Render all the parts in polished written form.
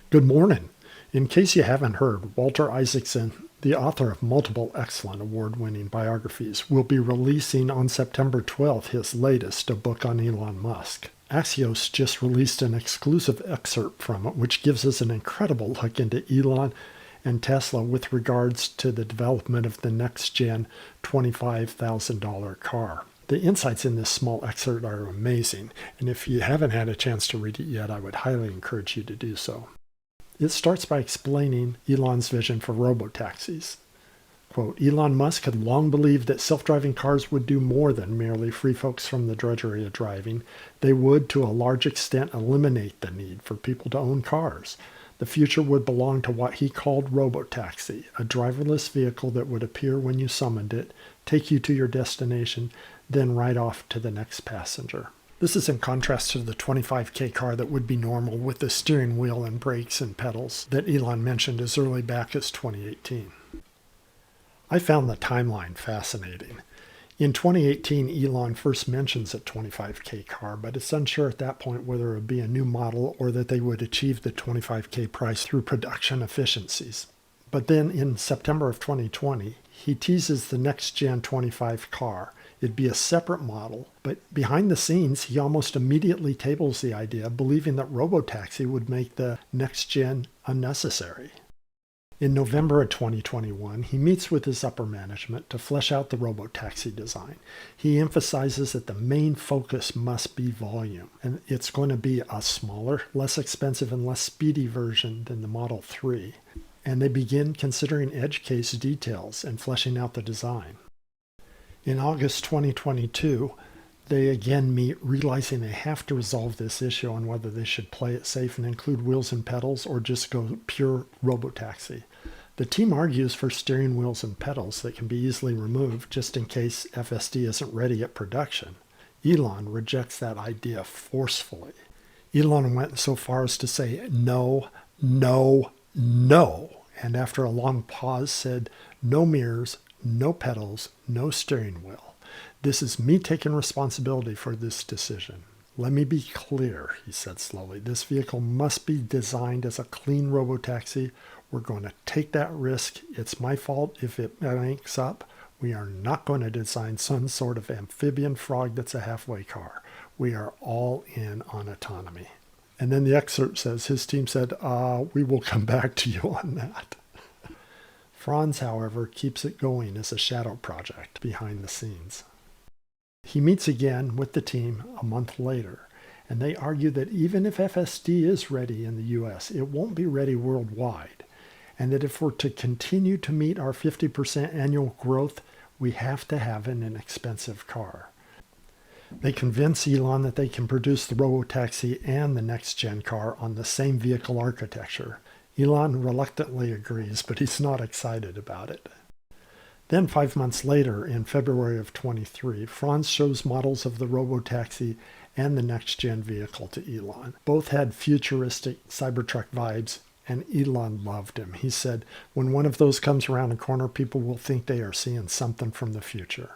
Good morning. In case you haven't heard, Walter Isaacson, the author of multiple excellent award-winning biographies, will be releasing on September 12th his latest, a book on Elon Musk. Axios just released an exclusive excerpt from it, which gives us an incredible look into Elon and Tesla with regards to the development of the NextGen $25,000 car. The insights in this small excerpt are amazing, and if you haven't had a chance to read it yet, I would highly encourage you to do so. It starts by explaining Elon's vision for robotaxis. Quote, Elon Musk had long believed that self-driving cars would do more than merely free folks from the drudgery of driving. They would, to a large extent, eliminate the need for people to own cars. The future would belong to what he called Robotaxi, a driverless vehicle that would appear when you summoned it, take you to your destination, then ride off to the next passenger. This is in contrast to the $25,000 car that would be normal with the steering wheel and brakes and pedals that Elon mentioned as early back as 2018. I found the timeline fascinating. In 2018, Elon first mentions a $25,000 car, but it's unsure at that point whether it would be a new model or that they would achieve the $25,000 price through production efficiencies. But then in September of 2020, he teases the NextGen 25 car. It'd be a separate model, but behind the scenes, he almost immediately tables the idea, believing that Robotaxi would make the NextGen unnecessary. In November of 2021, he meets with his upper management to flesh out the Robotaxi design. He emphasizes that the main focus must be volume, and it's going to be a smaller, less expensive, and less speedy version than the Model 3. And they begin considering edge case details and fleshing out the design. In August 2022, they again meet, realizing they have to resolve this issue on whether they should play it safe and include wheels and pedals or just go pure Robotaxi. The team argues for steering wheels and pedals that can be easily removed just in case FSD isn't ready at production. Elon rejects that idea forcefully. Elon went so far as to say no, no, no, and after a long pause said no mirrors, no pedals, no steering wheel. This is me taking responsibility for this decision. Let me be clear, he said slowly. This vehicle must be designed as a clean robotaxi. We're going to take that risk. It's my fault if it ranks up. We are not going to design some sort of amphibian frog that's a halfway car. We are all in on autonomy. And then the excerpt says, his team said, we will come back to you on that. Franz, however, keeps it going as a shadow project behind the scenes. He meets again with the team a month later, and they argue that even if FSD is ready in the US, it won't be ready worldwide, and that if we're to continue to meet our 50% annual growth, we have to have an inexpensive car. They convince Elon that they can produce the Robotaxi and the NextGen car on the same vehicle architecture. Elon reluctantly agrees, but he's not excited about it. Then 5 months later, in February of 23, Franz shows models of the Robotaxi and the NextGen vehicle to Elon. Both had futuristic Cybertruck vibes, and Elon loved him. He said, when one of those comes around the corner, people will think they are seeing something from the future.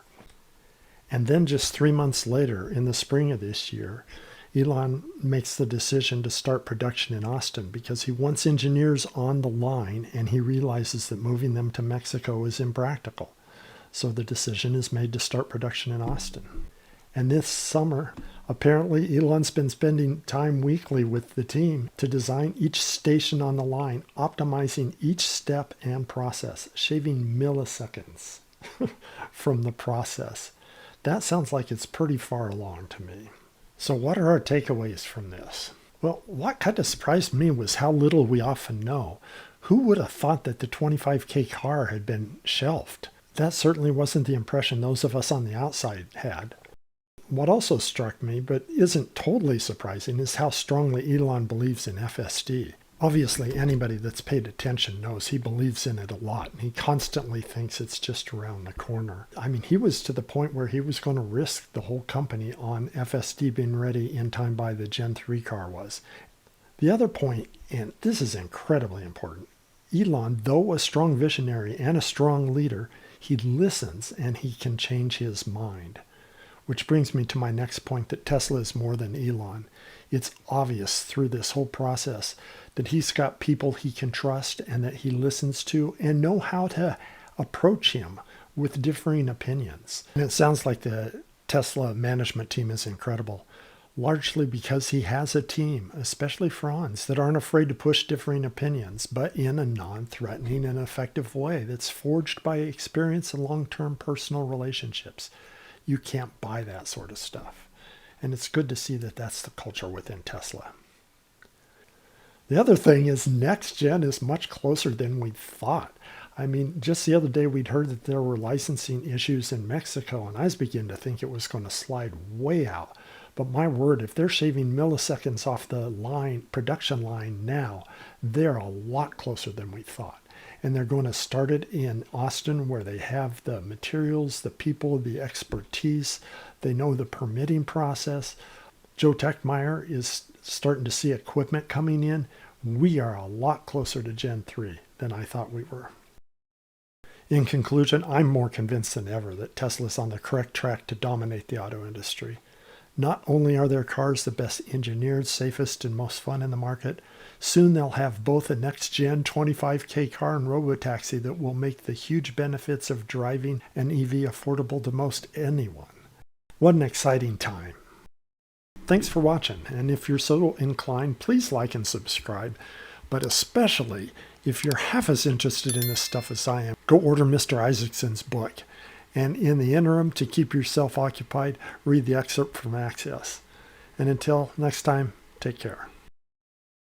And then just 3 months later, in the spring of this year, Elon makes the decision to start production in Austin because he wants engineers on the line and he realizes that moving them to Mexico is impractical. So the decision is made to start production in Austin. And this summer, apparently Elon's been spending time weekly with the team to design each station on the line, optimizing each step and process, shaving milliseconds from the process. That sounds like it's pretty far along to me. So what are our takeaways from this? Well, what kind of surprised me was how little we often know. Who would have thought that the $25,000 car had been shelved? That certainly wasn't the impression those of us on the outside had. What also struck me, but isn't totally surprising, is how strongly Elon believes in FSD. Obviously, anybody that's paid attention knows he believes in it a lot, and he constantly thinks it's just around the corner. I mean, he was to the point where he was going to risk the whole company on FSD being ready in time by the Gen 3 car was. The other point, and this is incredibly important, Elon, though a strong visionary and a strong leader, he listens and he can change his mind. Which brings me to my next point, that Tesla is more than Elon. It's obvious through this whole process that he's got people he can trust and that he listens to and know how to approach him with differing opinions. And it sounds like the Tesla management team is incredible, largely because he has a team, especially Franz, that aren't afraid to push differing opinions, but in a non-threatening and effective way that's forged by experience and long-term personal relationships. You can't buy that sort of stuff. And it's good to see that that's the culture within Tesla. The other thing is NextGen is much closer than we thought. I mean, just the other day we'd heard that there were licensing issues in Mexico, and I was beginning to think it was going to slide way out. But my word, if they're shaving milliseconds off the production line now, they're a lot closer than we thought. And they're going to start it in Austin, where they have the materials, the people, the expertise. They know the permitting process. Joe Techmeyer is starting to see equipment coming in. We are a lot closer to Gen 3 than I thought we were. In conclusion, I'm more convinced than ever that Tesla's on the correct track to dominate the auto industry. Not only are their cars the best engineered, safest, and most fun in the market, soon they'll have both a next-gen 25K car and Robotaxi that will make the huge benefits of driving an EV affordable to most anyone. What an exciting time. Thanks for watching, and if you're so inclined, please like and subscribe. But especially, if you're half as interested in this stuff as I am, go order Mr. Isaacson's book. And in the interim, to keep yourself occupied, read the excerpt from Access. And until next time, take care.